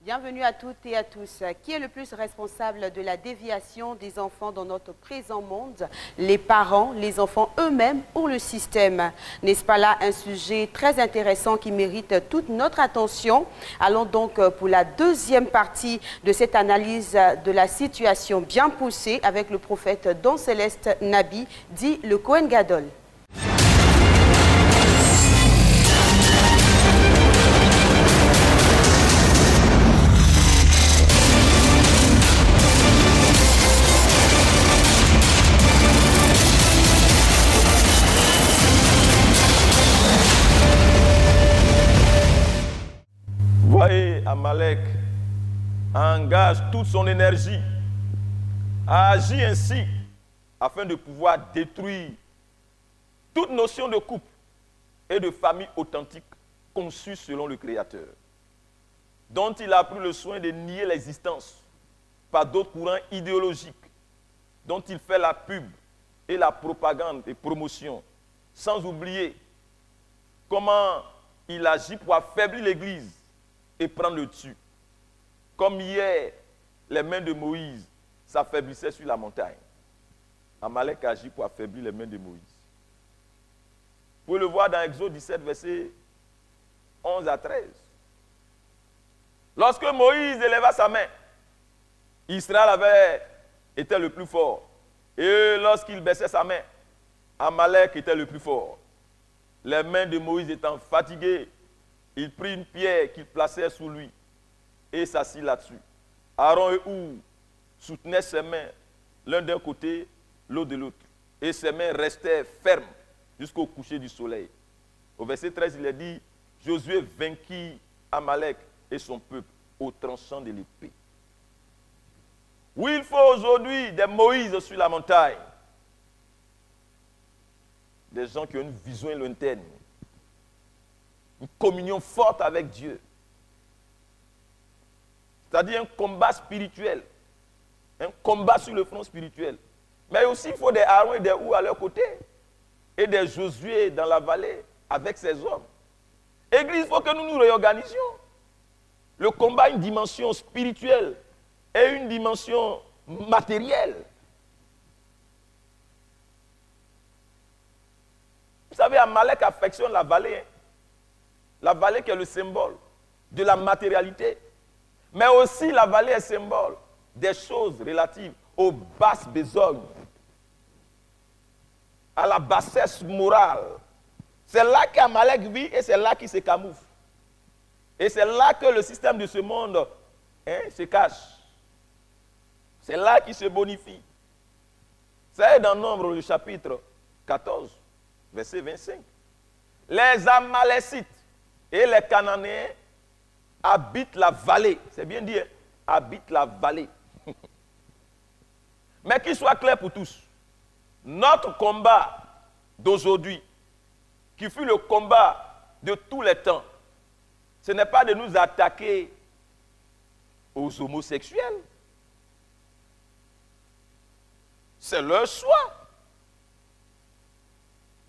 Bienvenue à toutes et à tous. Qui est le plus responsable de la déviation des enfants dans notre présent monde? Les parents, les enfants eux-mêmes ou le système? N'est-ce pas là un sujet très intéressant qui mérite toute notre attention? Allons donc pour la deuxième partie de cette analyse de la situation bien poussée avec le prophète Don Céleste Nabi, dit le Kohen Gadol. Voyez, Amalek engage toute son énergie à agir ainsi afin de pouvoir détruire toute notion de couple et de famille authentique conçue selon le Créateur, dont il a pris le soin de nier l'existence par d'autres courants idéologiques, dont il fait la pub et la propagande et promotion, sans oublier comment il agit pour affaiblir l'Église et prendre le dessus. Comme hier, les mains de Moïse s'affaiblissaient sur la montagne. Amalek agit pour affaiblir les mains de Moïse. Vous pouvez le voir dans Exode 17, versets 11 à 13. Lorsque Moïse éleva sa main, Israël était le plus fort. Et lorsqu'il baissait sa main, Amalek était le plus fort. Les mains de Moïse étant fatiguées, il prit une pierre qu'il plaçait sous lui et s'assit là-dessus. Aaron et Hur soutenaient ses mains l'un d'un côté, l'autre de l'autre. Et ses mains restaient fermes jusqu'au coucher du soleil. Au verset 13, il est dit, Josué vainquit Amalek et son peuple au tranchant de l'épée. Oui, il faut aujourd'hui des Moïse sur la montagne. Des gens qui ont une vision lointaine. Une communion forte avec Dieu. C'est-à-dire un combat spirituel. Un combat sur le front spirituel. Mais aussi, il faut des Aaron et des Hur à leur côté. Et des Josué dans la vallée avec ses hommes. Église, il faut que nous nous réorganisions. Le combat a une dimension spirituelle et une dimension matérielle. Vous savez, Amalek affectionne la vallée. La vallée qui est le symbole de la matérialité. Mais aussi la vallée est symbole des choses relatives aux basses besognes, à la bassesse morale. C'est là qu'Amalek vit et c'est là qu'il se camoufle. Et c'est là que le système de ce monde se cache. C'est là qu'il se bonifie. C'est dans Nombre, le chapitre 14, verset 25. Les Amalécites et les Cananéens habitent la vallée. C'est bien dit, hein? Habitent la vallée. Mais qu'il soit clair pour tous, notre combat d'aujourd'hui, qui fut le combat de tous les temps, ce n'est pas de nous attaquer aux homosexuels. C'est leur choix.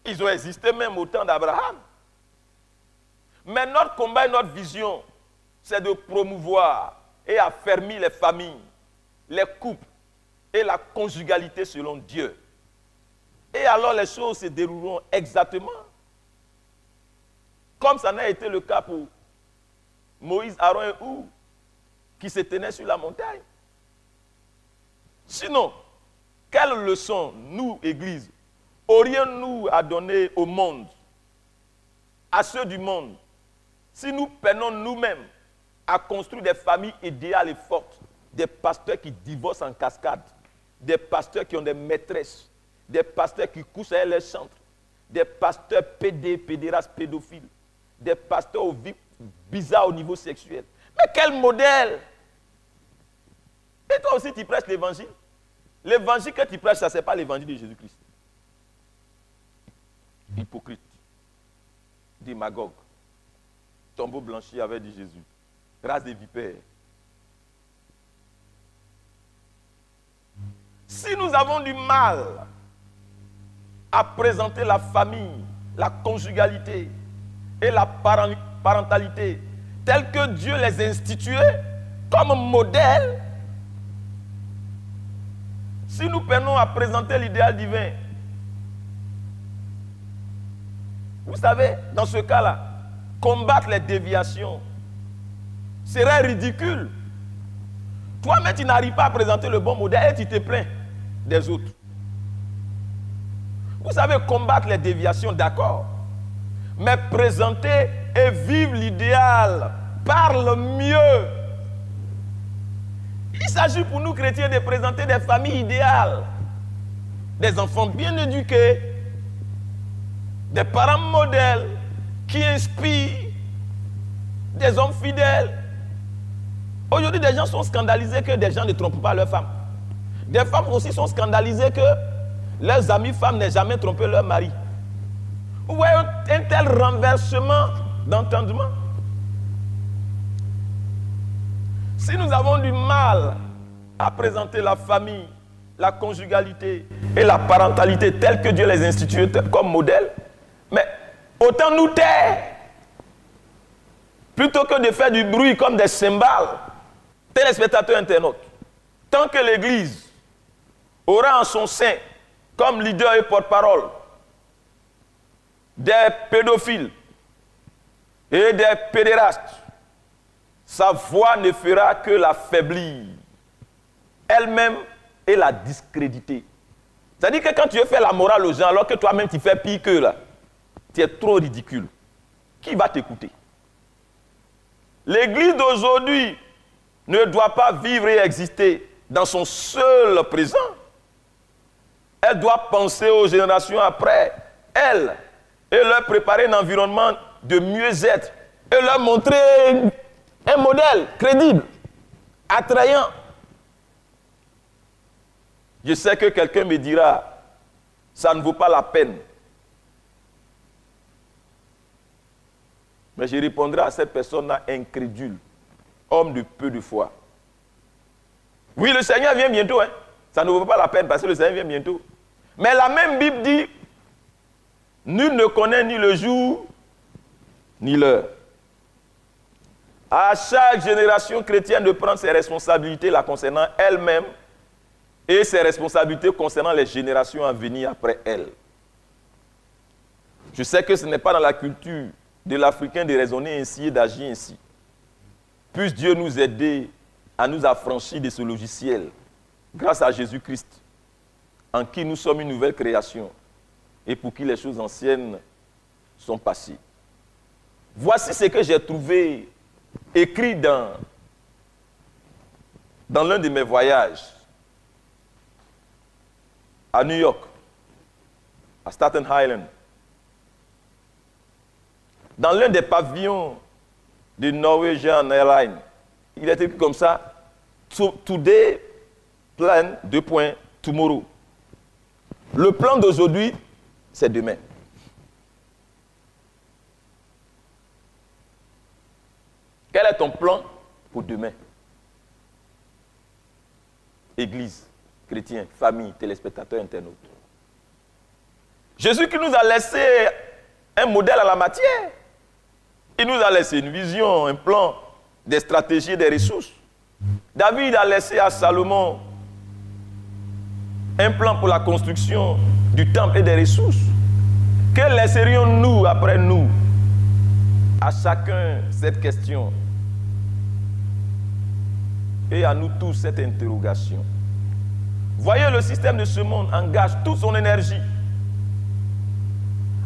Ils ont existé même au temps d'Abraham. Mais notre combat et notre vision, c'est de promouvoir et affermir les familles, les couples et la conjugalité selon Dieu. Et alors les choses se dérouleront exactement comme ça n'a été le cas pour Moïse, Aaron et Hur, qui se tenaient sur la montagne. Sinon, quelle leçon, nous, Église, aurions-nous à donner au monde, à ceux du monde, si nous peinons nous-mêmes à construire des familles idéales et fortes, des pasteurs qui divorcent en cascade, des pasteurs qui ont des maîtresses, des pasteurs qui couchent avec les chantres, des pasteurs pédérastes, pédophiles, des pasteurs aux vies bizarres au niveau sexuel. Mais quel modèle! Et toi aussi, tu prêches l'évangile. L'évangile que tu prêches, ça, ce n'est pas l'évangile de Jésus-Christ. Hypocrite, démagogue, tombeau blanchi avait dit Jésus, race des vipères. Si nous avons du mal à présenter la famille, la conjugalité et la parentalité telles que Dieu les instituait, comme modèle, si nous prenons à présenter l'idéal divin, vous savez, dans ce cas-là, combattre les déviations serait ridicule. Toi-même, tu n'arrives pas à présenter le bon modèle et tu te plains des autres. Vous savez, combattre les déviations, d'accord, mais présenter et vivre l'idéal, parle mieux. Il s'agit pour nous chrétiens de présenter des familles idéales, des enfants bien éduqués, des parents modèles qui inspirent, des hommes fidèles. Aujourd'hui, des gens sont scandalisés que des gens ne trompent pas leurs femmes. Des femmes aussi sont scandalisées que leurs amies femmes n'aient jamais trompé leur mari. Vous voyez un tel renversement d'entendement. Si nous avons du mal à présenter la famille, la conjugalité et la parentalité telles que Dieu les institue comme modèle, mais autant nous taire plutôt que de faire du bruit comme des cymbales. Téléspectateurs internautes, tant que l'Église aura en son sein comme leader et porte-parole des pédophiles et des pédérastes, sa voix ne fera que l'affaiblir elle-même et la discréditer. C'est-à-dire que quand tu veux faire la morale aux gens alors que toi-même tu fais pire qu'eux, là, tu es trop ridicule. Qui va t'écouter? L'Église d'aujourd'hui ne doit pas vivre et exister dans son seul présent. Elle doit penser aux générations après elle et leur préparer un environnement de mieux-être et leur montrer un modèle crédible, attrayant. Je sais que quelqu'un me dira, ça ne vaut pas la peine. Mais je répondrai à cette personne-là incrédule, homme de peu de foi. Oui, le Seigneur vient bientôt, hein. Ça ne vaut pas la peine parce que le Seigneur vient bientôt. Mais la même Bible dit, nul ne connaît ni le jour, ni l'heure. À chaque génération chrétienne de prendre ses responsabilités la concernant elle-même et ses responsabilités concernant les générations à venir après elle. Je sais que ce n'est pas dans la culture de l'Africain de raisonner ainsi et d'agir ainsi. Puisse Dieu nous aider à nous affranchir de ce logiciel grâce à Jésus-Christ, en qui nous sommes une nouvelle création et pour qui les choses anciennes sont passées. Voici ce que j'ai trouvé écrit dans l'un de mes voyages à New York, à Staten Island. Dans l'un des pavillons de Norwegian Airlines, il est écrit comme ça, Today plan, tomorrow. Le plan d'aujourd'hui, c'est demain. Quel est ton plan pour demain? Église, chrétien, famille, téléspectateurs, internautes. Jésus qui nous a laissé un modèle à la matière. Il nous a laissé une vision, un plan, des stratégies, des ressources. David a laissé à Salomon un plan pour la construction du temple et des ressources. Que laisserions-nous après nous? À chacun cette question. Et à nous tous cette interrogation. Voyez, le système de ce monde engage toute son énergie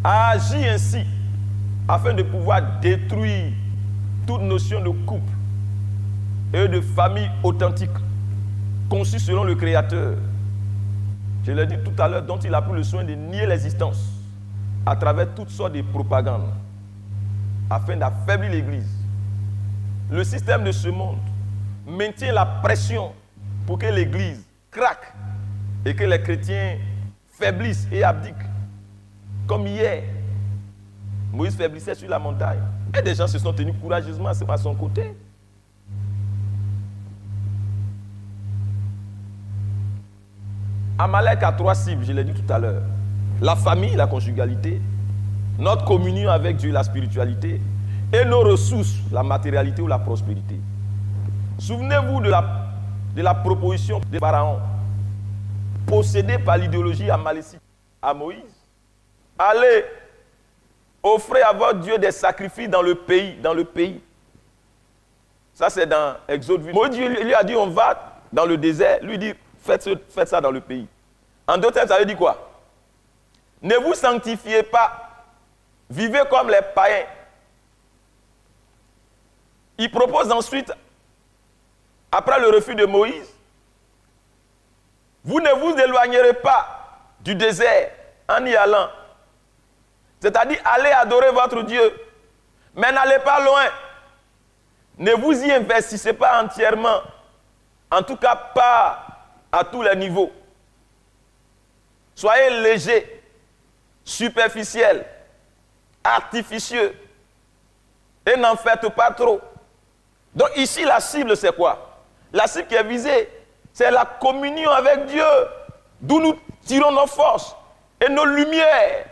à agir ainsi afin de pouvoir détruire toute notion de couple et de famille authentique conçue selon le Créateur. Je l'ai dit tout à l'heure, dont il a pris le soin de nier l'existence à travers toutes sortes de propagandes afin d'affaiblir l'Église. Le système de ce monde maintient la pression pour que l'Église craque et que les chrétiens faiblissent et abdiquent. Comme hier, Moïse faiblissait sur la montagne. Et des gens se sont tenus courageusement à son côté. Amalek a 3 cibles, je l'ai dit tout à l'heure. La famille, la conjugalité, notre communion avec Dieu, la spiritualité, et nos ressources, la matérialité ou la prospérité. Souvenez-vous de la proposition des pharaons, possédés par l'idéologie amalécite à Moïse. Allez, offrez à votre Dieu des sacrifices dans le pays. Ça, c'est dans Exode 8. Moïse lui a dit, on va dans le désert. Lui dit, faites ça dans le pays. En d'autres termes, ça veut dire quoi? Ne vous sanctifiez pas. Vivez comme les païens. Il propose ensuite, après le refus de Moïse, vous ne vous éloignerez pas du désert en y allant. C'est-à-dire, allez adorer votre Dieu, mais n'allez pas loin. Ne vous y investissez pas entièrement, en tout cas pas à tous les niveaux. Soyez léger, superficiel, artificieux, et n'en faites pas trop. Donc ici, la cible, c'est quoi? La cible qui est visée, c'est la communion avec Dieu, d'où nous tirons nos forces et nos lumières.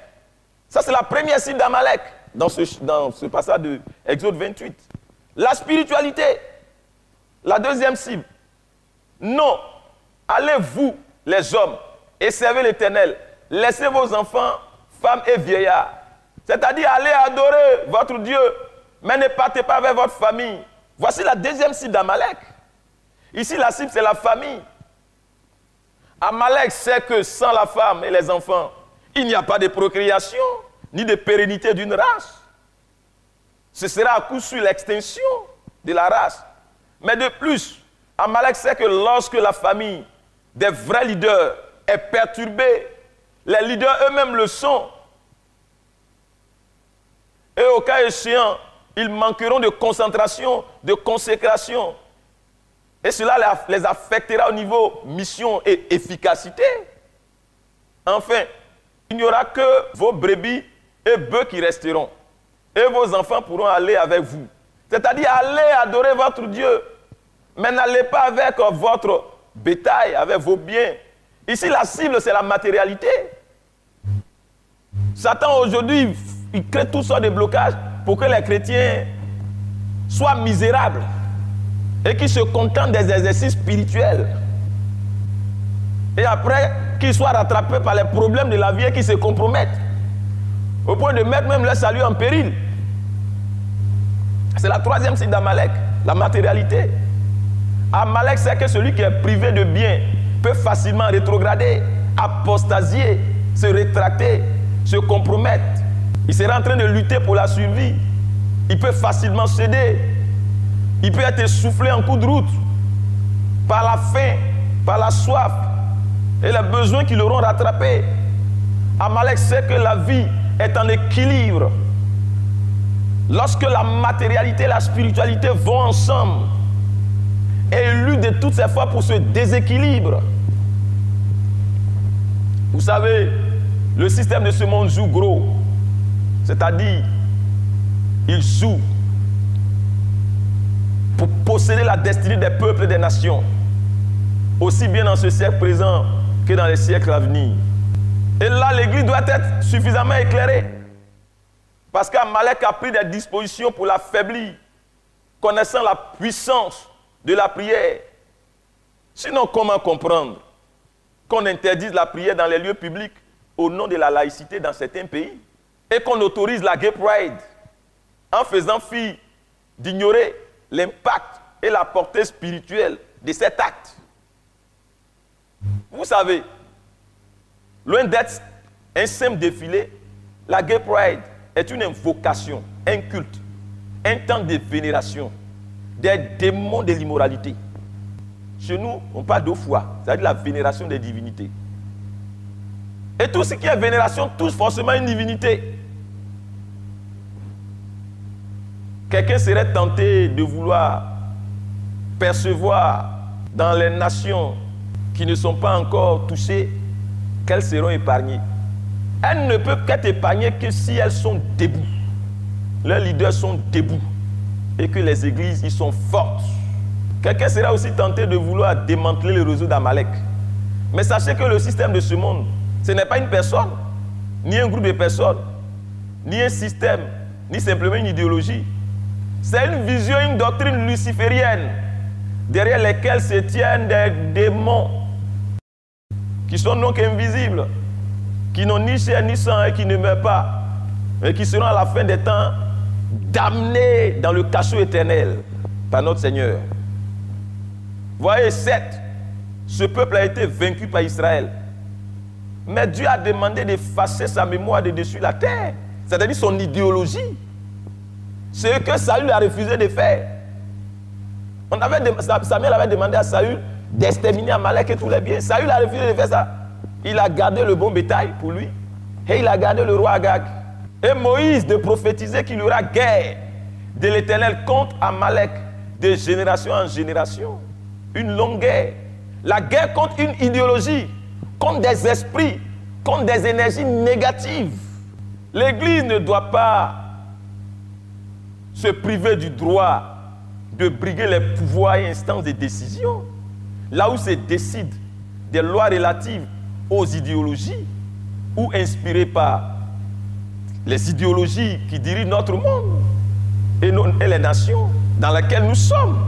Ça, c'est la première cible d'Amalek, dans ce passage de Exode 28. La spiritualité, la deuxième cible. Non, allez vous, les hommes, et servez l'Éternel. Laissez vos enfants, femmes et vieillards. C'est-à-dire, allez adorer votre Dieu, mais ne partez pas avec votre famille. Voici la deuxième cible d'Amalek. Ici, la cible, c'est la famille. Amalek sait que sans la femme et les enfants, il n'y a pas de procréation, ni de pérennité d'une race. Ce sera à coup sûr l'extinction de la race. Mais de plus, Amalek sait que lorsque la famille des vrais leaders est perturbée, les leaders eux-mêmes le sont. Et au cas échéant, ils manqueront de concentration, de consécration. Et cela les affectera au niveau mission et efficacité. Enfin, il n'y aura que vos brebis et bœufs qui resteront. Et vos enfants pourront aller avec vous. C'est-à-dire, allez adorer votre Dieu. Mais n'allez pas avec votre bétail, avec vos biens. Ici, la cible, c'est la matérialité. Satan, aujourd'hui, il crée toutes sortes de blocages pour que les chrétiens soient misérables et qu'ils se contentent des exercices spirituels. Et après, qu'ils soient rattrapés par les problèmes de la vie et qu'ils se compromettent, au point de mettre même leur salut en péril. C'est la troisième cible d'Amalek, la matérialité. Amalek sait que celui qui est privé de biens peut facilement rétrograder, apostasier, se rétracter, se compromettre. Il sera en train de lutter pour la survie. Il peut facilement céder. Il peut être essoufflé en coup de route par la faim, par la soif et les besoins qui l'auront rattrapé. Amalek sait que la vie est en équilibre. Lorsque la matérialité et la spiritualité vont ensemble, et il lutte de toutes ses forces pour ce déséquilibre. Vous savez, le système de ce monde joue gros. C'est-à-dire, il joue pour posséder la destinée des peuples et des nations, aussi bien dans ce siècle présent que dans les siècles à venir. Et là, l'Église doit être suffisamment éclairée. Parce qu'Amalek a pris des dispositions pour l'affaiblir, connaissant la puissance de la prière. Sinon, comment comprendre qu'on interdise la prière dans les lieux publics au nom de la laïcité dans certains pays et qu'on autorise la Gay Pride en faisant fi d'ignorer l'impact et la portée spirituelle de cet acte? Vous savez, loin d'être un simple défilé, la Gay Pride est une invocation, un culte, un temps de vénération des démons de l'immoralité. Chez nous, on parle de foi, c'est-à-dire la vénération des divinités. Et tout ce qui est vénération touche forcément une divinité. Quelqu'un serait tenté de vouloir percevoir dans les nations qui ne sont pas encore touchées qu'elles seront épargnées. Elles ne peuvent qu'être épargnées que si elles sont debout. Leurs leaders sont debout. Et que les églises y sont fortes. Quelqu'un sera aussi tenté de vouloir démanteler le réseau d'Amalek. Mais sachez que le système de ce monde, ce n'est pas une personne, ni un groupe de personnes, ni un système, ni simplement une idéologie. C'est une vision, une doctrine luciférienne, derrière lesquels se tiennent des démons qui sont donc invisibles, qui n'ont ni chair ni sang et qui ne meurent pas, mais qui seront à la fin des temps damnés dans le cachot éternel par notre Seigneur. Voyez, certes, ce peuple a été vaincu par Israël, mais Dieu a demandé d'effacer sa mémoire de dessus la terre, c'est-à-dire son idéologie. Ce que Saül a refusé de faire. Samuel avait demandé à Saül d'exterminer Amalek et tous les biens. Saül a refusé de faire ça. Il a gardé le bon bétail pour lui et il a gardé le roi Agag. Et Moïse de prophétiser qu'il y aura guerre de l'Éternel contre Amalek de génération en génération. Une longue guerre. La guerre contre une idéologie, contre des esprits, contre des énergies négatives. L'Église ne doit pas se priver du droit de briguer les pouvoirs et instances de décision. Là où se décident des lois relatives aux idéologies ou inspirées par les idéologies qui dirigent notre monde et les nations dans lesquelles nous sommes.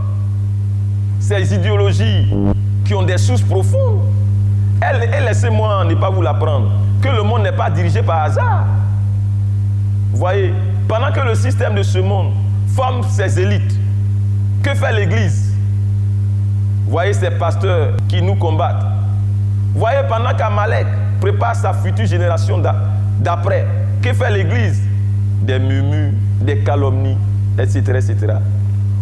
Ces idéologies qui ont des sources profondes. Et laissez-moi ne pas vous l'apprendre, que le monde n'est pas dirigé par hasard. Vous voyez, pendant que le système de ce monde forme ses élites, que fait l'Église? Vous voyez ces pasteurs qui nous combattent. Vous voyez, pendant qu'Amalek prépare sa future génération d'après, que fait l'Église? Des murmures, des calomnies, etc. etc.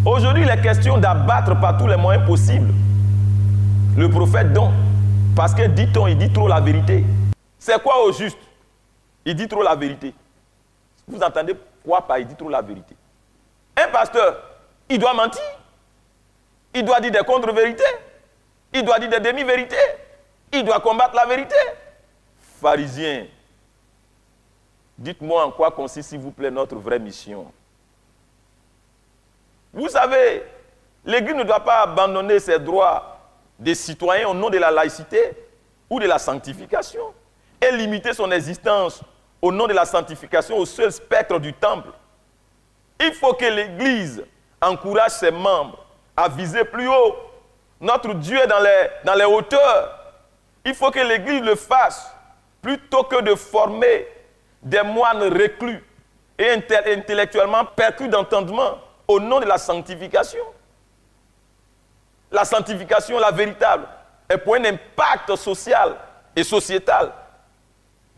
Aujourd'hui, il est question d'abattre par tous les moyens possibles le prophète donc, parce que dit-on, il dit trop la vérité. C'est quoi au juste? Il dit trop la vérité. Vous entendez quoi par il dit trop la vérité? Un pasteur, il doit mentir. Il doit dire des contre-vérités. Il doit dire des demi-vérités. Il doit combattre la vérité. Pharisiens, dites-moi en quoi consiste, s'il vous plaît, notre vraie mission. Vous savez, l'Église ne doit pas abandonner ses droits des citoyens au nom de la laïcité ou de la sanctification et limiter son existence au nom de la sanctification au seul spectre du temple. Il faut que l'Église encourage ses membres à viser plus haut. Notre Dieu est dans les hauteurs. Il faut que l'Église le fasse plutôt que de former des moines reclus et intellectuellement percus d'entendement au nom de la sanctification. La sanctification, la véritable, est pour un impact social et sociétal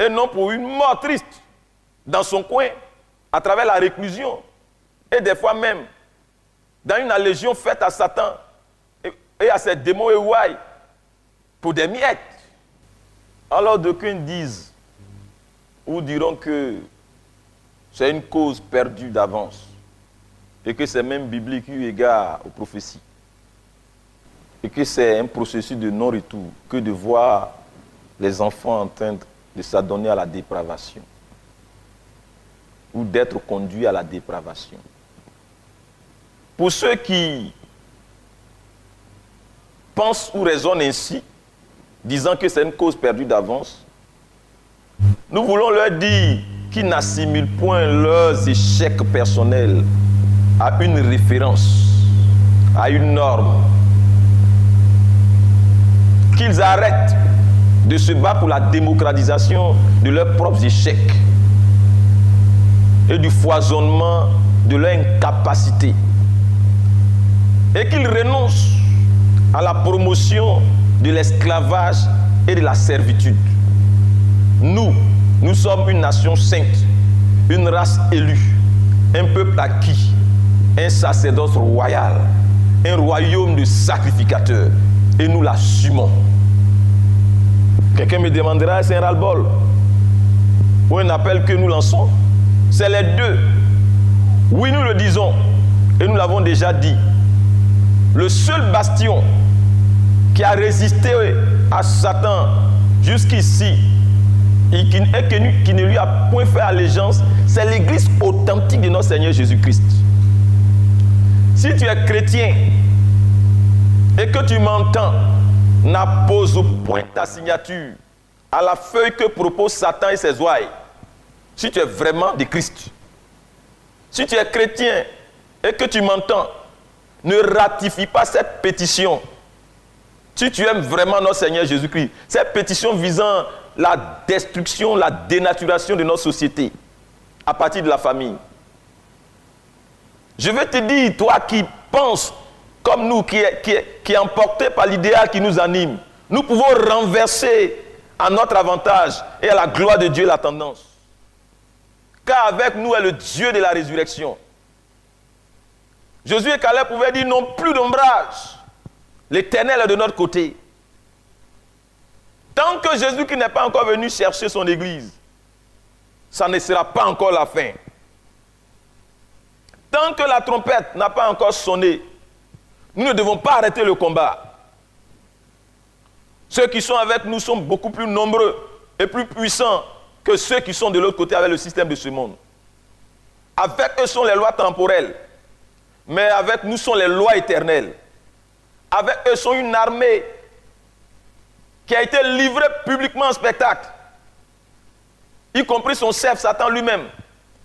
et non pour une mort triste dans son coin à travers la réclusion et des fois même dans une allégeance faite à Satan et à ses démons et ouailles pour des miettes. Alors d'aucuns disent ou diront que c'est une cause perdue d'avance et que c'est même biblique eu égard aux prophéties et que c'est un processus de non-retour que de voir les enfants en train de s'adonner à la dépravation ou d'être conduits à la dépravation. Pour ceux qui pensent ou raisonnent ainsi, disant que c'est une cause perdue d'avance, nous voulons leur dire qu'ils n'assimilent point leurs échecs personnels à une référence, à une norme, qu'ils arrêtent de se battre pour la démocratisation de leurs propres échecs et du foisonnement de leur incapacité, et qu'ils renoncent à la promotion de l'esclavage et de la servitude. Nous sommes une nation sainte, une race élue, un peuple acquis, un sacerdoce royal, un royaume de sacrificateurs, et nous l'assumons. Quelqu'un me demandera, c'est un ras-le-bol ou un appel que nous lançons? C'est les deux. Oui, nous le disons, et nous l'avons déjà dit. Le seul bastion qui a résisté à Satan jusqu'ici et qui ne lui a point fait allégeance, c'est l'Église authentique de notre Seigneur Jésus-Christ. Si tu es chrétien et que tu m'entends, n'appose point ta signature à la feuille que propose Satan et ses ouailles. Si tu es vraiment de Christ, si tu es chrétien et que tu m'entends, ne ratifie pas cette pétition, si tu aimes vraiment notre Seigneur Jésus-Christ, cette pétition visant la destruction, la dénaturation de notre société, à partir de la famille. Je veux te dire, toi qui penses comme nous, qui est emporté par l'idéal qui nous anime, nous pouvons renverser à notre avantage et à la gloire de Dieu la tendance. Car avec nous est le Dieu de la résurrection. Josué et Caleb pouvaient dire non plus d'ombrage. L'Éternel est de notre côté. Tant que Jésus qui n'est pas encore venu chercher son église, ça ne sera pas encore la fin. Tant que la trompette n'a pas encore sonné, nous ne devons pas arrêter le combat. Ceux qui sont avec nous sont beaucoup plus nombreux et plus puissants que ceux qui sont de l'autre côté avec le système de ce monde. Avec eux sont les lois temporelles, mais avec nous sont les lois éternelles. Avec eux sont une armée qui a été livrée publiquement en spectacle, y compris son chef Satan lui-même.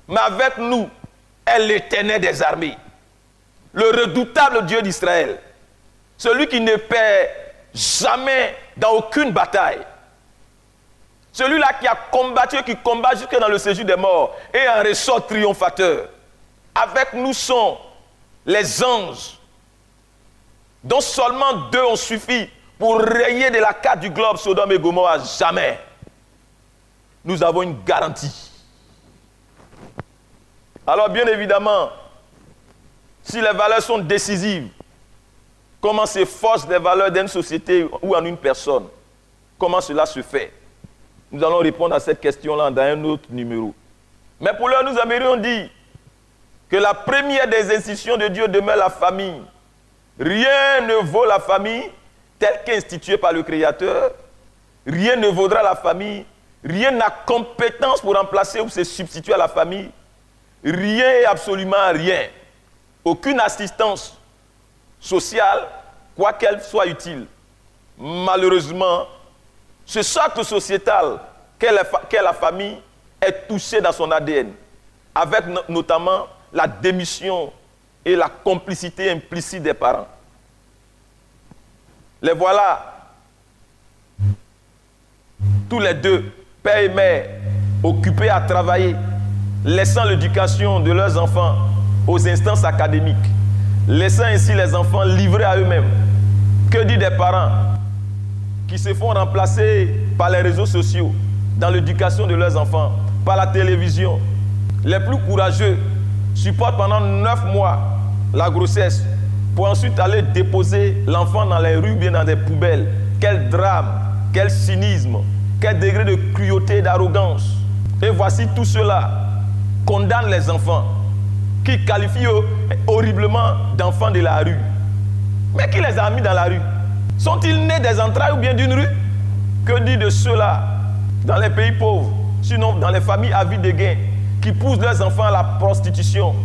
Mais avec nous est l'Éternel des armées, le redoutable Dieu d'Israël, celui qui ne perd jamais dans aucune bataille, celui-là qui a combattu et qui combat jusque dans le séjour des morts et en ressort triomphateur. Avec nous sont les anges, dont seulement 2 ont suffi pour rayer de la carte du globe Sodome et Gomorrhe à jamais. Nous avons une garantie. Alors bien évidemment, si les valeurs sont décisives, comment s'efforcent les valeurs d'une société ou en une personne? Comment cela se fait? Nous allons répondre à cette question-là dans un autre numéro. Mais pour l'heure, nous aimerions dire que la première des institutions de Dieu demeure la famille. Rien ne vaut la famille telle qu'instituée par le Créateur. Rien ne vaudra la famille. Rien n'a compétence pour remplacer ou se substituer à la famille. Rien et absolument rien. Aucune assistance sociale, quoi qu'elle soit utile. Malheureusement, ce socle sociétal qu'est la famille est touché dans son ADN, avec notamment la démission et la complicité implicite des parents. Les voilà, tous les deux, père et mère, occupés à travailler, laissant l'éducation de leurs enfants aux instances académiques, laissant ainsi les enfants livrés à eux-mêmes. Que dire des parents qui se font remplacer par les réseaux sociaux dans l'éducation de leurs enfants, par la télévision? Les plus courageux supportent pendant 9 mois la grossesse pour ensuite aller déposer l'enfant dans les rues, bien dans des poubelles. Quel drame, quel cynisme, quel degré de cruauté et d'arrogance. Et voici tout cela condamne les enfants, qui qualifient horriblement d'enfants de la rue. Mais qui les a mis dans la rue? Sont-ils nés des entrailles ou bien d'une rue? Que dire de ceux-là dans les pays pauvres, sinon dans les familles avides de gains, qui poussent leurs enfants à la prostitution?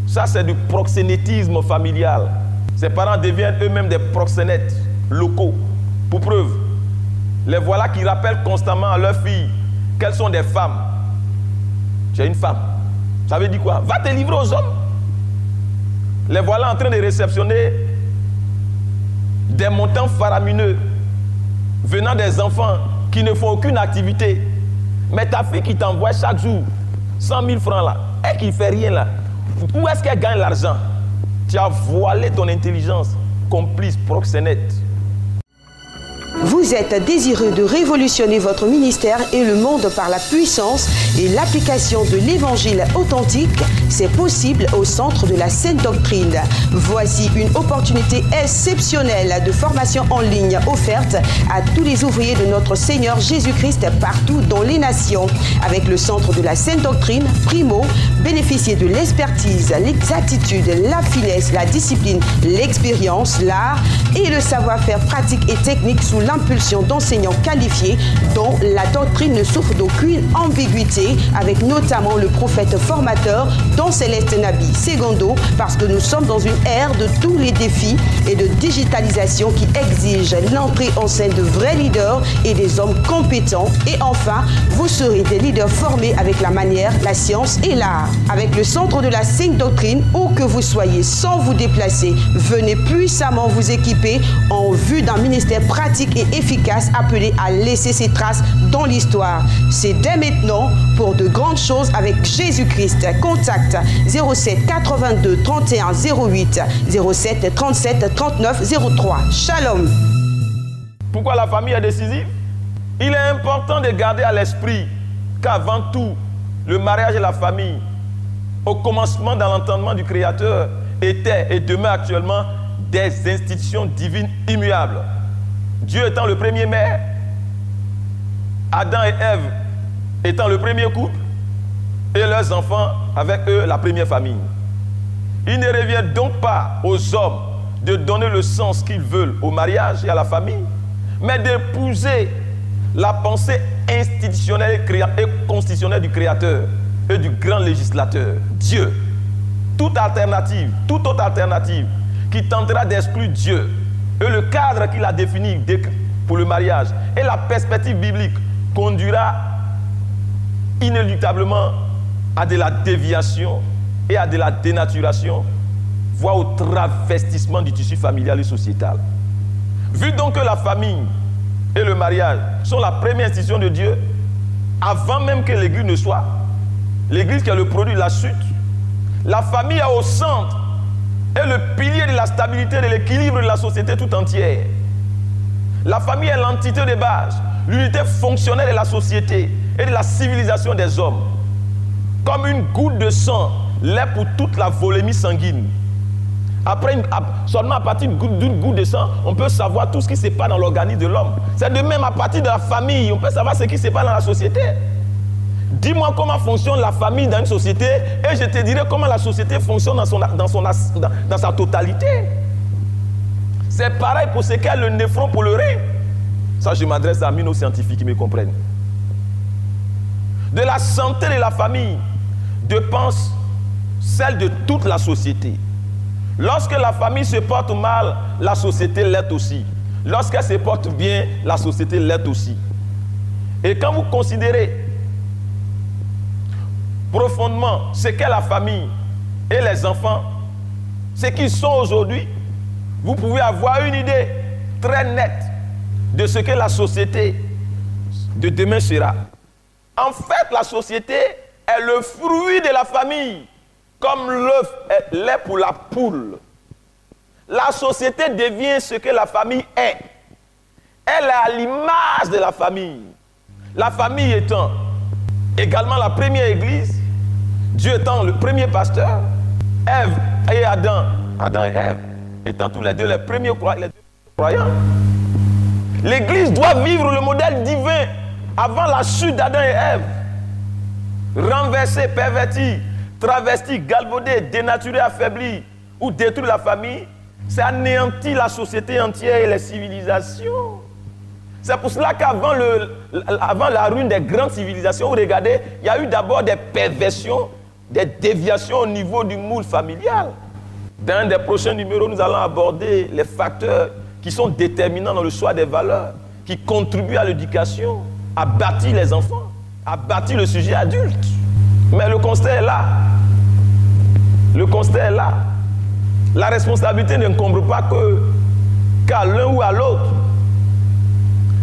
Ça, c'est du proxénétisme familial. Ces parents deviennent eux-mêmes des proxénètes locaux. Pour preuve, les voilà qui rappellent constamment à leurs filles qu'elles sont des femmes. Tu es une femme. Ça veut dire quoi? Va te livrer aux hommes. Les voilà en train de réceptionner des montants faramineux venant des enfants qui ne font aucune activité. Mais ta fille qui t'envoie chaque jour 100 000 francs là, et qui ne fait rien là, où est-ce qu'elle gagne l'argent? Tu as voilé ton intelligence, complice, proxénète. Vous êtes désireux de révolutionner votre ministère et le monde par la puissance et l'application de l'évangile authentique. C'est possible au Centre de la Sainte Doctrine. Voici une opportunité exceptionnelle de formation en ligne offerte à tous les ouvriers de notre Seigneur Jésus-Christ partout dans les nations. Avec le Centre de la Sainte Doctrine, primo, bénéficiez de l'expertise, l'exactitude, la finesse, la discipline, l'expérience, l'art et le savoir-faire pratique et technique sous l'enseignement impulsion d'enseignants qualifiés dont la doctrine ne souffre d'aucune ambiguïté, avec notamment le prophète formateur Don Céleste Nabi Segundo, parce que nous sommes dans une ère de tous les défis et de digitalisation qui exige l'entrée en scène de vrais leaders et des hommes compétents. Et enfin, vous serez des leaders formés avec la manière, la science et l'art. Avec le centre de la Sainte Doctrine, où que vous soyez, sans vous déplacer, venez puissamment vous équiper en vue d'un ministère pratique et efficace appelé à laisser ses traces dans l'histoire. C'est dès maintenant pour de grandes choses avec Jésus-Christ. Contact 07 82 31 08 07 37 39 03. Shalom. Pourquoi la famille est décisive? Il est important de garder à l'esprit qu'avant tout, le mariage et la famille, au commencement dans l'entendement du Créateur, étaient et demeurent actuellement des institutions divines immuables. Dieu étant le premier mère, Adam et Ève étant le premier couple, et leurs enfants avec eux la première famille. Il ne revient donc pas aux hommes de donner le sens qu'ils veulent au mariage et à la famille, mais d'épouser la pensée institutionnelle et constitutionnelle du Créateur et du grand législateur, Dieu. Toute autre alternative qui tentera d'exclure Dieu et le cadre qu'il a défini pour le mariage et la perspective biblique conduira inéluctablement à de la déviation et à de la dénaturation, voire au travestissement du tissu familial et sociétal. Vu donc que la famille et le mariage sont la première institution de Dieu, avant même que l'Église ne soit, l'Église qui est le produit de la chute, la famille est au centre et le pilier de la stabilité et de l'équilibre de la société tout entière. La famille est l'entité de base, l'unité fonctionnelle de la société et de la civilisation des hommes. Comme une goutte de sang l'est pour toute la volémie sanguine. Seulement à partir d'une goutte de sang, on peut savoir tout ce qui se passe dans l'organisme de l'homme. C'est de même à partir de la famille, on peut savoir ce qui se passe dans la société. Dis-moi comment fonctionne la famille dans une société et je te dirai comment la société fonctionne dans sa totalité. C'est pareil pour ce qu'est le néphron pour le rein. Ça, je m'adresse à nos scientifiques qui me comprennent. De la santé de la famille dépend celle de toute la société. Lorsque la famille se porte mal, la société l'est aussi. Lorsqu'elle se porte bien, la société l'est aussi. Et quand vous considérez profondément ce qu'est la famille et les enfants, ce qu'ils sont aujourd'hui, vous pouvez avoir une idée très nette de ce que la société de demain sera. En fait, la société est le fruit de la famille, comme l'œuf l'est pour la poule. La société devient ce que la famille est. Elle est à l'image de la famille. La famille étant également la première église, Dieu étant le premier pasteur, Ève et Adam et Ève étant tous les deux les premiers croyants. L'église doit vivre le modèle divin avant la chute d'Adam et Ève. Renverser, pervertir, travestir, galvauder, dénaturer, affaiblir ou détruire la famille, c'est anéantir la société entière et les civilisations. C'est pour cela qu'avant la ruine des grandes civilisations, vous regardez, il y a eu d'abord des perversions, des déviations au niveau du moule familial. Dans un des prochains numéros, nous allons aborder les facteurs qui sont déterminants dans le choix des valeurs, qui contribuent à l'éducation, à bâtir les enfants, à bâtir le sujet adulte. Mais le constat est là. Le constat est là. La responsabilité n'incombe pas qu'à l'un ou à l'autre.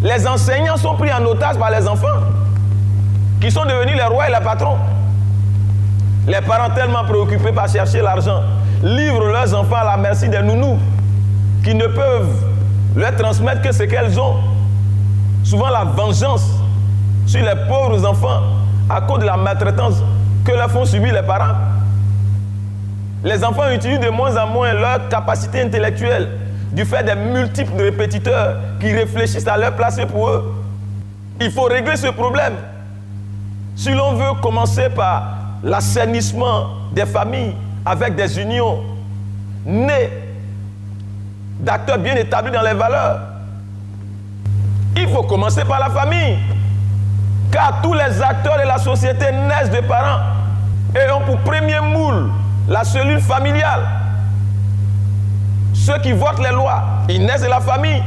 Les enseignants sont pris en otage par les enfants, qui sont devenus les rois et les patrons. Les parents tellement préoccupés par chercher l'argent, livrent leurs enfants à la merci des nounous, qui ne peuvent leur transmettre que ce qu'elles ont. Souvent la vengeance sur les pauvres enfants à cause de la maltraitance que leur font subir les parents. Les enfants utilisent de moins en moins leur capacité intellectuelle du fait des multiples répétiteurs qui réfléchissent à leur place pour eux. Il faut régler ce problème. Si l'on veut commencer par l'assainissement des familles avec des unions nées d'acteurs bien établis dans les valeurs, Il faut commencer par la famille. Car tous les acteurs de la société naissent de parents et ont pour premier moule la cellule familiale. Ceux qui votent les lois, ils naissent de la famille.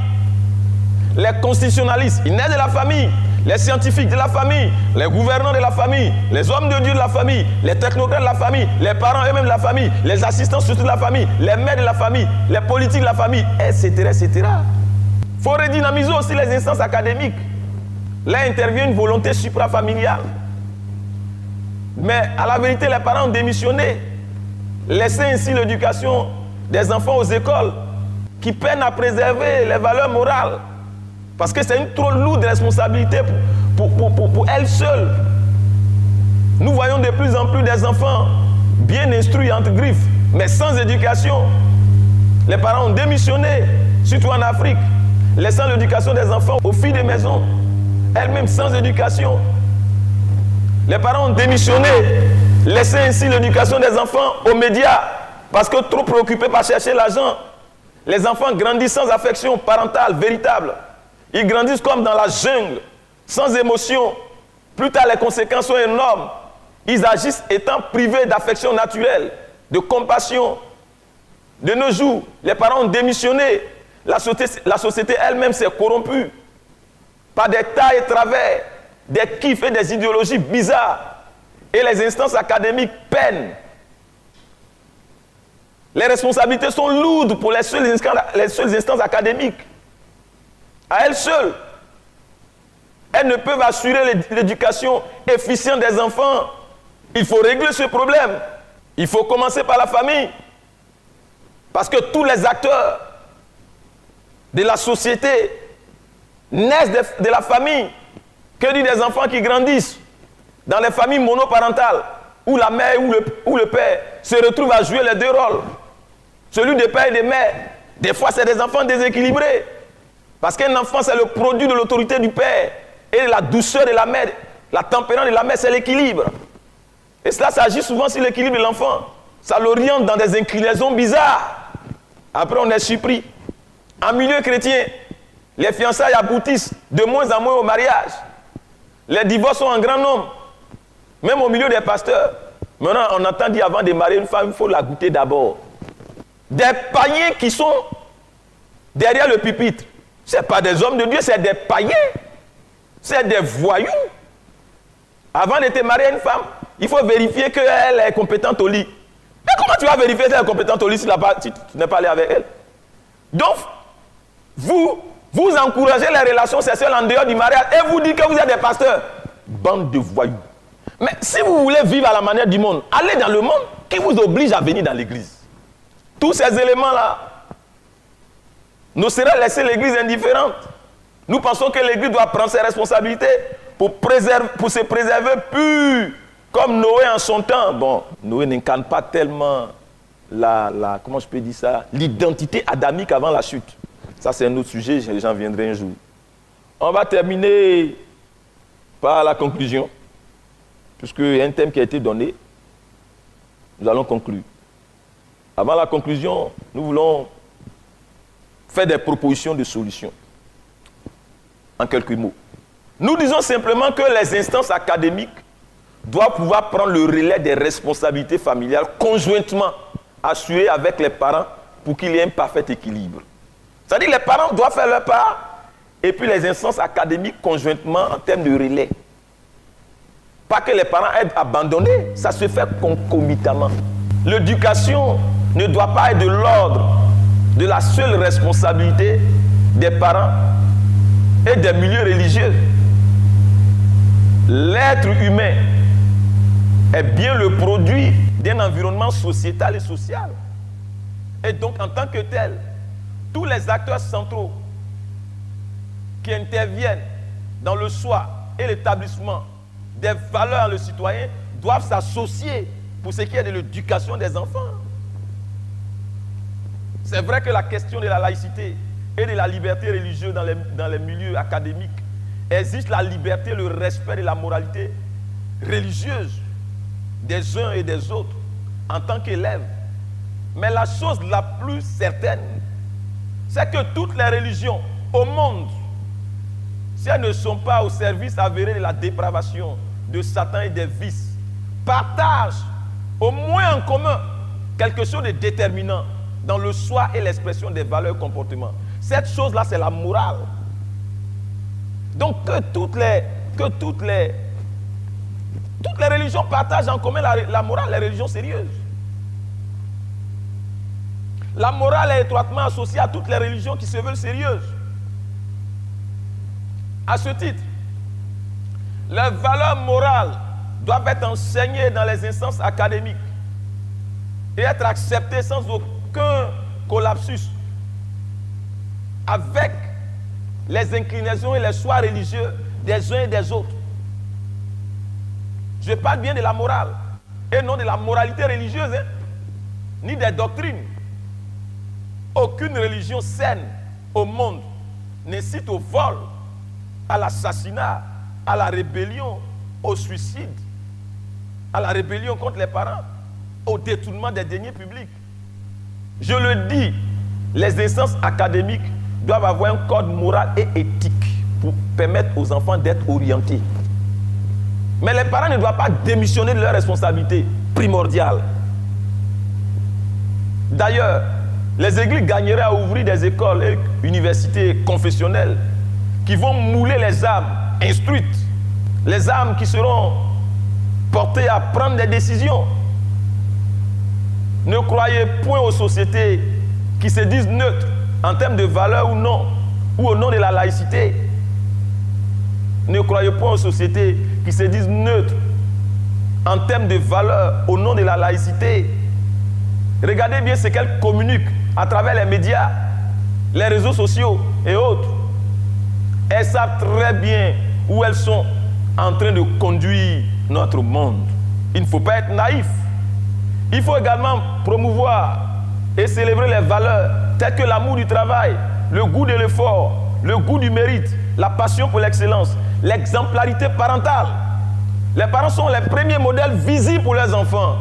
Les constitutionnalistes, ils naissent de la famille. Les scientifiques de la famille, les gouvernants de la famille, les hommes de Dieu de la famille, les technocrates de la famille, les parents eux-mêmes de la famille, les assistants surtout de la famille, les mères de la famille, les politiques de la famille, etc. etc. Il faut redynamiser aussi les instances académiques. Là intervient une volonté suprafamiliale. Mais à la vérité, les parents ont démissionné, laissant ainsi l'éducation des enfants aux écoles qui peinent à préserver les valeurs morales. Parce que c'est une trop lourde responsabilité pour elles seules. Nous voyons de plus en plus des enfants bien instruits entre griffes, mais sans éducation. Les parents ont démissionné, surtout en Afrique, laissant l'éducation des enfants aux filles de maison, elles-mêmes sans éducation. Les parents ont démissionné, laissant ainsi l'éducation des enfants aux médias, parce que trop préoccupés par chercher l'argent. Les enfants grandissent sans affection parentale véritable. Ils grandissent comme dans la jungle, sans émotion. Plus tard, les conséquences sont énormes. Ils agissent étant privés d'affection naturelle, de compassion. De nos jours, les parents ont démissionné. La société elle-même s'est corrompue par des tailles et travers, des kiffs et des idéologies bizarres. Et les instances académiques peinent. Les responsabilités sont lourdes pour les seules instances académiques. À elles seules, elles ne peuvent assurer l'éducation efficiente des enfants. Il faut régler ce problème. Il faut commencer par la famille. Parce que tous les acteurs de la société naissent de la famille. Que dit des enfants qui grandissent dans les familles monoparentales, où la mère ou le père se retrouvent à jouer les deux rôles. Celui des pères et des mères. Des fois, c'est des enfants déséquilibrés. Parce qu'un enfant, c'est le produit de l'autorité du père et de la douceur de la mère. La tempérance de la mère, c'est l'équilibre. Et cela s'agit souvent sur l'équilibre de l'enfant. Ça l'oriente dans des inclinaisons bizarres. Après, on est surpris. En milieu chrétien, les fiançailles aboutissent de moins en moins au mariage. Les divorces sont en grand nombre. Même au milieu des pasteurs. Maintenant, on entend dire avant de marier une femme, il faut la goûter d'abord. Des païens qui sont derrière le pupitre. Ce n'est pas des hommes de Dieu, c'est des païens. C'est des voyous. Avant de te marier à une femme, il faut vérifier qu'elle est compétente au lit. Mais comment tu vas vérifier si elle est compétente au lit si tu n'es pas allé avec elle? Donc, vous encouragez les relations sexuelles en dehors du mariage et vous dites que vous êtes des pasteurs. Bande de voyous. Mais si vous voulez vivre à la manière du monde, allez dans le monde qui vous oblige à venir dans l'église. Tous ces éléments-là ne seraient laissés l'église indifférente. Nous pensons que l'église doit prendre ses responsabilités pour se préserver pur, comme Noé en son temps. Bon, Noé n'incarne pas tellement comment je peux dire ça, l'identité adamique avant la chute. Ça, c'est un autre sujet, j'en viendrai un jour. On va terminer par la conclusion, puisqu'il y a un thème qui a été donné. Nous allons conclure. Avant la conclusion, nous voulons faire des propositions de solutions. En quelques mots. Nous disons simplement que les instances académiques doivent pouvoir prendre le relais des responsabilités familiales conjointement assurées avec les parents pour qu'il y ait un parfait équilibre. C'est-à-dire que les parents doivent faire leur part et puis les instances académiques conjointement en termes de relais. Pas que les parents aient abandonné, ça se fait concomitamment. L'éducation ne doit pas être de l'ordre de la seule responsabilité des parents et des milieux religieux. L'être humain est bien le produit d'un environnement sociétal et social. Et donc, en tant que tel, tous les acteurs centraux qui interviennent dans le choix et l'établissement des valeurs à le citoyen doivent s'associer pour ce qui est de l'éducation des enfants. C'est vrai que la question de la laïcité et de la liberté religieuse dans les milieux académiques existe la liberté, le respect de la moralité religieuse des uns et des autres en tant qu'élèves. Mais la chose la plus certaine, c'est que toutes les religions au monde si elles ne sont pas au service avéré de la dépravation, de Satan et des vices, partagent au moins en commun quelque chose de déterminant dans le soi et l'expression des valeurs et comportements. Cette chose-là, c'est la morale. Donc que toutes les religions partagent en commun la morale, les religions sérieuses. La morale est étroitement associée à toutes les religions qui se veulent sérieuses. À ce titre, les valeurs morales doivent être enseignées dans les instances académiques et être acceptées sans aucun collapsus avec les inclinaisons et les choix religieux des uns et des autres. Je parle bien de la morale et non de la moralité religieuse, hein, ni des doctrines. Aucune religion saine au monde n'incite au vol, à l'assassinat, à la rébellion, au suicide, à la rébellion contre les parents, au détournement des deniers publics. Je le dis, les instances académiques doivent avoir un code moral et éthique pour permettre aux enfants d'être orientés. Mais les parents ne doivent pas démissionner de leurs responsabilités primordiales. D'ailleurs, les églises gagneraient à ouvrir des écoles et universités confessionnelles qui vont mouler les âmes instruites, les âmes qui seront portées à prendre des décisions. Ne croyez point aux sociétés qui se disent neutres en termes de valeur ou non, ou au nom de la laïcité. Ne croyez point aux sociétés qui se disent neutres en termes de valeur au nom de la laïcité. Regardez bien ce qu'elles communiquent à travers les médias, les réseaux sociaux et autres. Elles savent très bien où elles sont en train de conduire notre monde. Il ne faut pas être naïf. Il faut également promouvoir et célébrer les valeurs telles que l'amour du travail, le goût de l'effort, le goût du mérite, la passion pour l'excellence, l'exemplarité parentale. Les parents sont les premiers modèles visibles pour leurs enfants.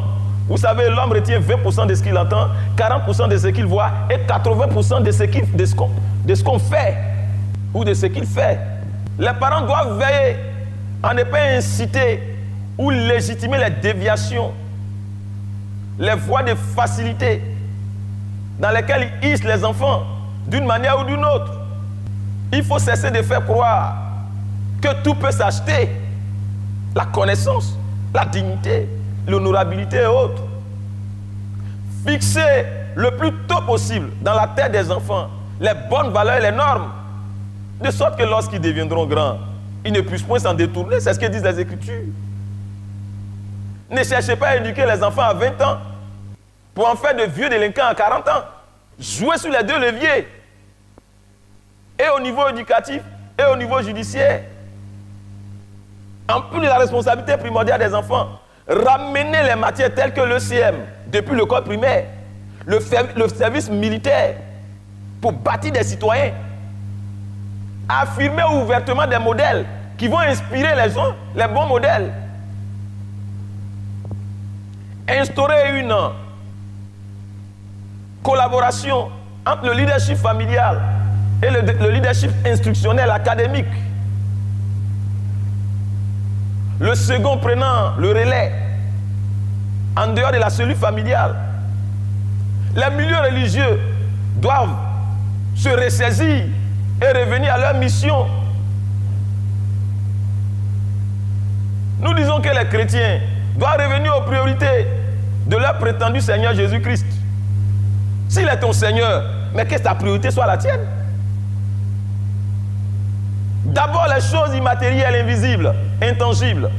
Vous savez, l'homme retient 20% de ce qu'il entend, 40% de ce qu'il voit et 80% de ce qu'on fait ou de ce qu'il fait. Les parents doivent veiller à ne pas inciter ou légitimer les déviations, les voies de facilité dans lesquelles ils hissent les enfants d'une manière ou d'une autre. Il faut cesser de faire croire que tout peut s'acheter. La connaissance, la dignité, l'honorabilité et autres. Fixer le plus tôt possible dans la tête des enfants les bonnes valeurs et les normes, de sorte que lorsqu'ils deviendront grands, ils ne puissent point s'en détourner. C'est ce que disent les Écritures. Ne cherchez pas à éduquer les enfants à 20 ans pour en faire de vieux délinquants à 40 ans. Jouez sur les deux leviers, et au niveau éducatif et au niveau judiciaire. En plus de la responsabilité primordiale des enfants, ramener les matières telles que l'ECM depuis l'école primaire, le service militaire pour bâtir des citoyens, affirmer ouvertement des modèles qui vont inspirer les gens, les bons modèles, instaurer une collaboration entre le leadership familial et le leadership instructionnel académique. Le second prenant le relais en dehors de la cellule familiale. Les milieux religieux doivent se ressaisir et revenir à leur mission. Nous disons que les chrétiens doivent revenir aux priorités de leur prétendu Seigneur Jésus-Christ. S'il est ton Seigneur, mais que ta priorité soit la tienne. D'abord les choses immatérielles, invisibles, intangibles.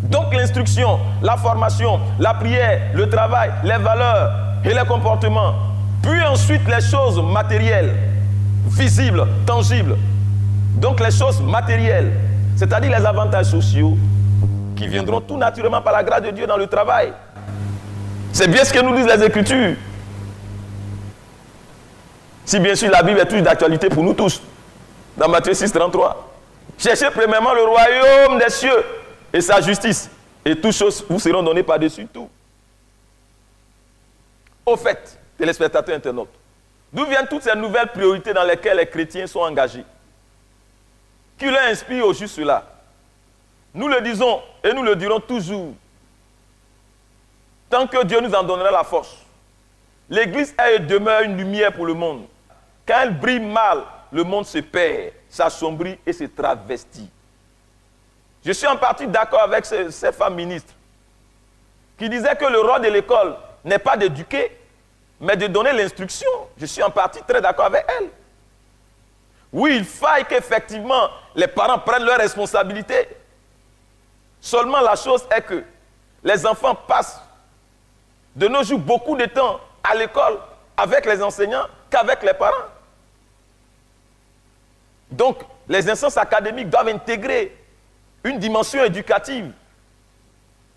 Donc l'instruction, la formation, la prière, le travail, les valeurs et les comportements. Puis ensuite les choses matérielles, visibles, tangibles. Donc les choses matérielles, c'est-à-dire les avantages sociaux qui viendront tout naturellement par la grâce de Dieu dans le travail. C'est bien ce que nous disent les Écritures. Si bien sûr la Bible est toujours d'actualité pour nous tous. Dans Matthieu 6, 33. Cherchez premièrement le royaume des cieux et sa justice, et toutes choses vous seront données par-dessus tout. Au fait, téléspectateurs internautes, d'où viennent toutes ces nouvelles priorités dans lesquelles les chrétiens sont engagés? qui leur inspire au juste cela. Nous le disons et nous le dirons toujours. Tant que Dieu nous en donnera la force. L'Église est et demeure une lumière pour le monde. Quand elle brille mal, le monde se perd, s'assombrit et se travestit. Je suis en partie d'accord avec cette femme ministre qui disait que le rôle de l'école n'est pas d'éduquer, mais de donner l'instruction. Je suis en partie très d'accord avec elle. Oui, il faille qu'effectivement les parents prennent leurs responsabilités. Seulement la chose est que les enfants passent de nos jours beaucoup de temps à l'école avec les enseignants qu'avec les parents. Donc, les instances académiques doivent intégrer une dimension éducative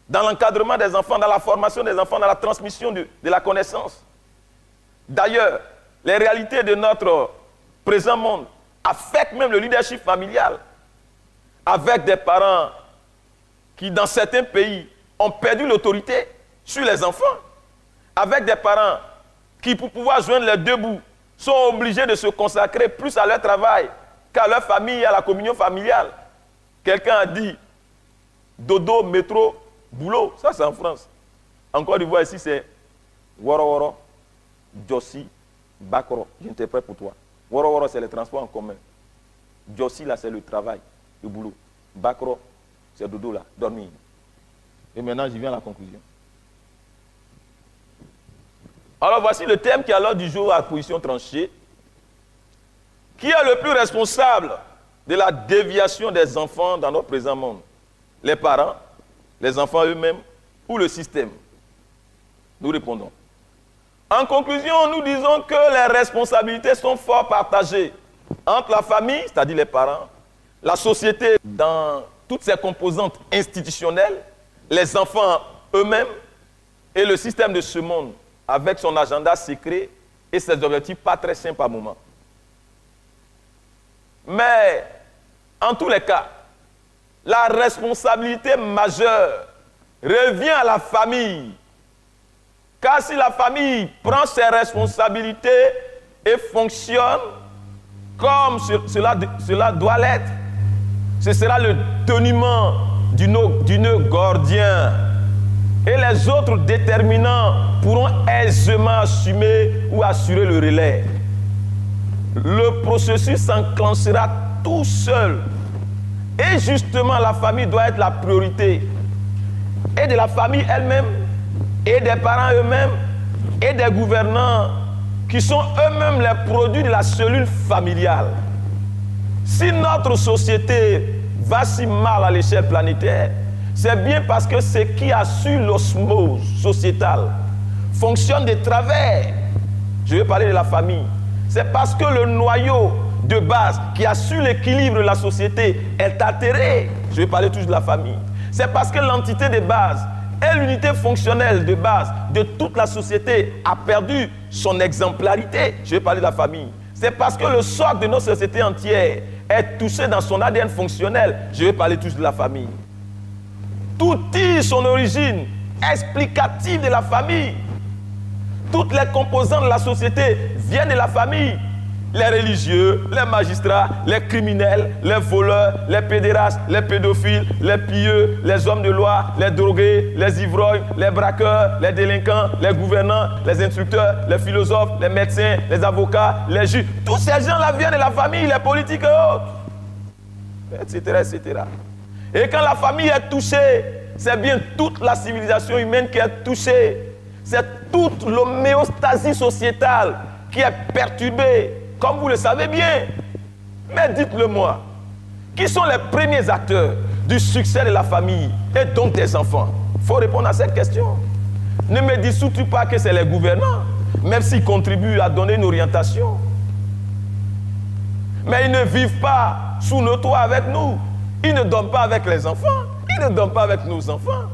dans l'encadrement des enfants, dans la formation des enfants, dans la transmission de la connaissance. D'ailleurs, les réalités de notre présent monde affectent même le leadership familial, avec des parents qui, dans certains pays, ont perdu l'autorité sur les enfants, avec des parents qui, pour pouvoir joindre les deux bouts, sont obligés de se consacrer plus à leur travail qu'à leur famille et à la communion familiale. Quelqu'un a dit dodo, métro, boulot. Ça, c'est en France. En Côte d'Ivoire, ici, c'est woro woro, jossi, bakro. J'interprète pour toi. Woro woro, c'est le transport en commun. Jossi, là, c'est le travail, le boulot. Bakro, c'est dodo, là, dormir. Et maintenant, j'y viens à la conclusion. Alors, voici le thème qui est à l'ordre du jour à position tranchée. Qui est le plus responsable de la déviation des enfants dans notre présent monde? Les parents, les enfants eux-mêmes ou le système? Nous répondons. En conclusion, nous disons que les responsabilités sont fort partagées entre la famille, c'est-à-dire les parents, la société dans toutes ses composantes institutionnelles, les enfants eux-mêmes et le système de ce monde avec son agenda secret et ses objectifs pas très simples par moment. Mais, en tous les cas, la responsabilité majeure revient à la famille. Car si la famille prend ses responsabilités et fonctionne comme cela doit l'être, ce sera le teniment du nœud gordien. Et les autres déterminants pourront aisément assumer ou assurer le relais. Le processus s'enclenchera tout seul. Et justement, la famille doit être la priorité. Et de la famille elle-même, et des parents eux-mêmes, et des gouvernants qui sont eux-mêmes les produits de la cellule familiale. Si notre société va si mal à l'échelle planétaire, c'est bien parce que ce qui assure l'osmose sociétale fonctionne de travers. Je vais parler de la famille. C'est parce que le noyau de base qui assure l'équilibre de la société est altéré. Je vais parler toujours de la famille. C'est parce que l'entité de base et l'unité fonctionnelle de base de toute la société a perdu son exemplarité. Je vais parler de la famille. C'est parce que le socle de notre société entière est touché dans son ADN fonctionnel. Je vais parler toujours de la famille. Tout tire son origine explicative de la famille. Toutes les composantes de la société viennent de la famille. Les religieux, les magistrats, les criminels, les voleurs, les pédérastes, les pédophiles, les pieux, les hommes de loi, les drogués, les ivrognes, les braqueurs, les délinquants, les gouvernants, les instructeurs, les philosophes, les médecins, les avocats, les juges. Tous ces gens-là viennent de la famille, les politiques et autres, etc., etc. Et quand la famille est touchée, c'est bien toute la civilisation humaine qui est touchée. C'est toute l'homéostasie sociétale qui est perturbée, comme vous le savez bien. Mais dites-le-moi, qui sont les premiers acteurs du succès de la famille et donc des enfants? Il faut répondre à cette question. Ne me dis surtout pas que c'est les gouvernants, même s'ils contribuent à donner une orientation. Mais ils ne vivent pas sous nos toits avec nous. Ils ne dorment pas avec les enfants. Ils ne dorment pas avec nos enfants.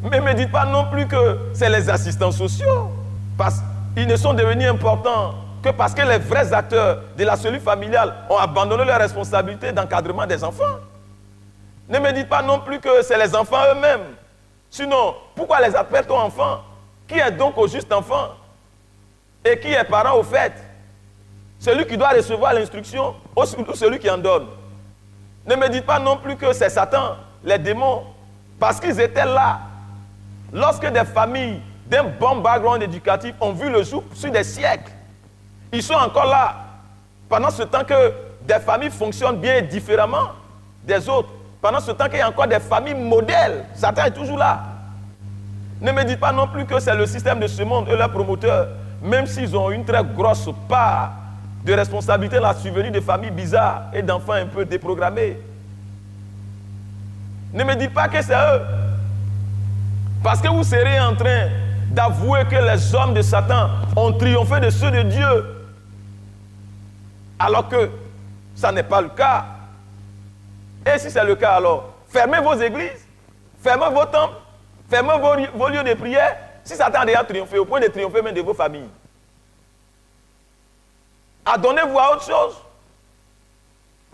Mais ne me dites pas non plus que c'est les assistants sociaux. Parce qu'ils ne sont devenus importants que parce que les vrais acteurs de la cellule familiale ont abandonné leurs responsabilités d'encadrement des enfants. Ne me dites pas non plus que c'est les enfants eux-mêmes. Sinon, pourquoi les appelle-t-on enfants? Qui est donc au juste enfant? Et qui est parent au fait? Celui qui doit recevoir l'instruction ou celui qui en donne? Ne me dites pas non plus que c'est Satan, les démons, parce qu'ils étaient là. Lorsque des familles d'un bon background éducatif ont vu le jour sur des siècles, ils sont encore là. Pendant ce temps que des familles fonctionnent bien et différemment des autres, pendant ce temps qu'il y a encore des familles modèles, Satan est toujours là. Ne me dites pas non plus que c'est le système de ce monde et leurs promoteurs, même s'ils ont une très grosse part de responsabilité dans la survenue de familles bizarres et d'enfants un peu déprogrammés. Ne me dites pas que c'est eux. Parce que vous serez en train d'avouer que les hommes de Satan ont triomphé de ceux de Dieu. Alors que ça n'est pas le cas. Et si c'est le cas alors, fermez vos églises, fermez vos temples, fermez vos lieux de prière. Si Satan a déjà triomphé, au point de triompher même de vos familles. Adonnez-vous à autre chose.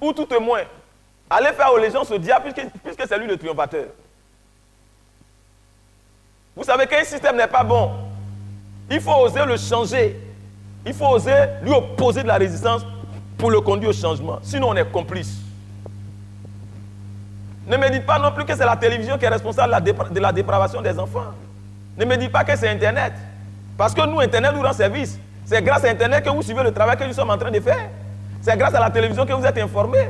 Ou tout au moins, allez faire allégeance au diable puisque c'est lui le triomphateur. Vous savez qu'un système n'est pas bon. Il faut oser le changer. Il faut oser lui opposer de la résistance pour le conduire au changement. Sinon, on est complice. Ne me dites pas non plus que c'est la télévision qui est responsable de la dépravation des enfants. Ne me dites pas que c'est Internet. Parce que nous, Internet nous rend service. C'est grâce à Internet que vous suivez le travail que nous sommes en train de faire. C'est grâce à la télévision que vous êtes informés.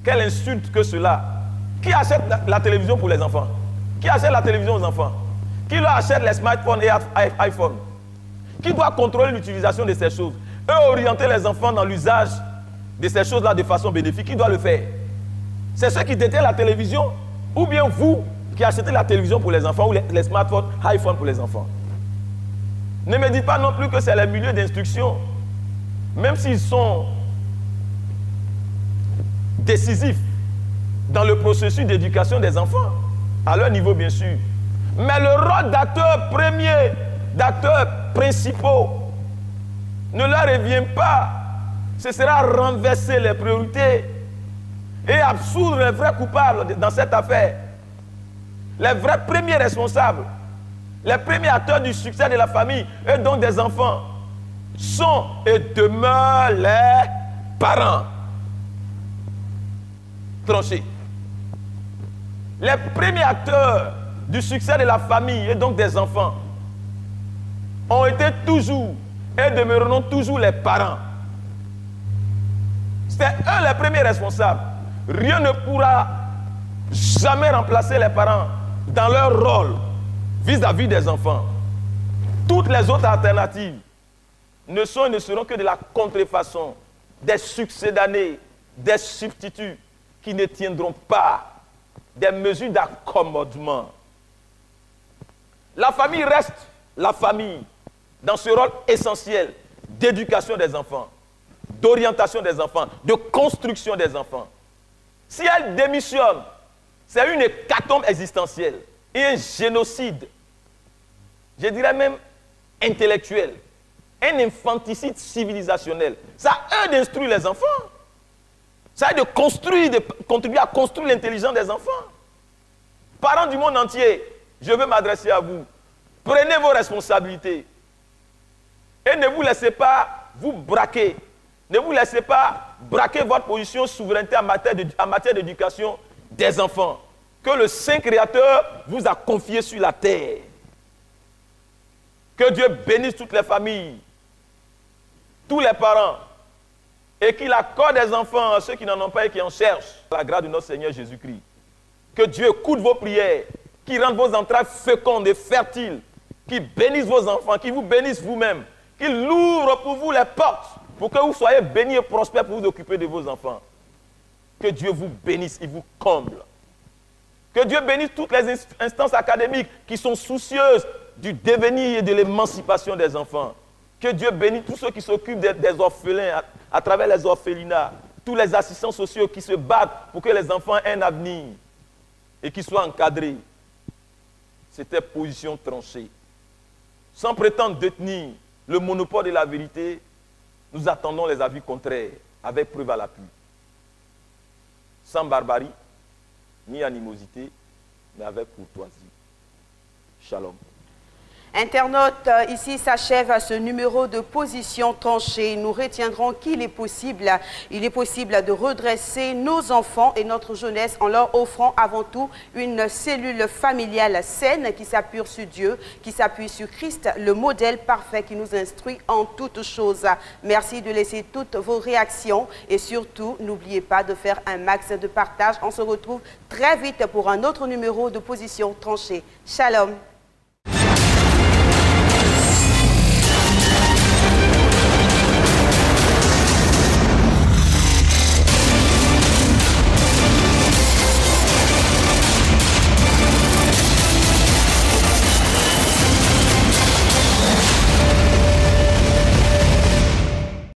Quelle insulte que cela. Qui achète la télévision pour les enfants? Qui achète la télévision aux enfants? Qui leur achète les smartphones et iPhones? Qui doit contrôler l'utilisation de ces choses? Eux orienter les enfants dans l'usage de ces choses-là de façon bénéfique. Qui doit le faire? C'est ceux qui détiennent la télévision ou bien vous qui achetez la télévision pour les enfants ou les smartphones, iPhone pour les enfants? Ne me dites pas non plus que c'est les milieux d'instruction, même s'ils sont décisifs dans le processus d'éducation des enfants, à leur niveau bien sûr. Mais le rôle d'acteurs premiers, d'acteurs principaux, ne leur revient pas. Ce sera renverser les priorités et absoudre les vrais coupables dans cette affaire. Les vrais premiers responsables, les premiers acteurs du succès de la famille et donc des enfants sont et demeurent les parents. Tranchés. Les premiers acteurs du succès de la famille et donc des enfants ont été toujours et demeureront toujours les parents. C'est eux les premiers responsables. Rien ne pourra jamais remplacer les parents dans leur rôle vis-à-vis des enfants. Toutes les autres alternatives ne sont et ne seront que de la contrefaçon, des succédanés, des substituts qui ne tiendront pas, des mesures d'accommodement. La famille reste la famille dans ce rôle essentiel d'éducation des enfants, d'orientation des enfants, de construction des enfants. Si elle démissionne, c'est une hécatombe existentielle et un génocide, je dirais même intellectuel, un infanticide civilisationnel. Ça a eux d'instruire les enfants. Ça a de construire, de contribuer à construire l'intelligence des enfants. Parents du monde entier, je veux m'adresser à vous. Prenez vos responsabilités. Et ne vous laissez pas vous braquer. Ne vous laissez pas braquer votre position de souveraineté en matière d'éducation des enfants que le Saint Créateur vous a confié sur la terre. Que Dieu bénisse toutes les familles, tous les parents, et qu'il accorde des enfants à ceux qui n'en ont pas et qui en cherchent, la grâce de notre Seigneur Jésus-Christ. Que Dieu écoute vos prières, qu'il rende vos entrailles fécondes et fertiles, qu'il bénisse vos enfants, qu'il vous bénisse vous-même, qu'il ouvre pour vous les portes, pour que vous soyez bénis et prospères pour vous occuper de vos enfants. Que Dieu vous bénisse, il vous comble. Que Dieu bénisse toutes les instances académiques qui sont soucieuses du devenir et de l'émancipation des enfants. Que Dieu bénisse tous ceux qui s'occupent des orphelins à travers les orphelinats, tous les assistants sociaux qui se battent pour que les enfants aient un avenir et qu'ils soient encadrés. C'était position tranchée. Sans prétendre détenir le monopole de la vérité, nous attendons les avis contraires avec preuve à l'appui. Sans barbarie, ni animosité, mais avec courtoisie. Shalom. Internautes, ici s'achève ce numéro de position tranchée. Nous retiendrons qu'il est possible de redresser nos enfants et notre jeunesse en leur offrant avant tout une cellule familiale saine qui s'appuie sur Dieu, qui s'appuie sur Christ, le modèle parfait qui nous instruit en toutes choses. Merci de laisser toutes vos réactions et surtout, n'oubliez pas de faire un max de partage. On se retrouve très vite pour un autre numéro de position tranchée. Shalom.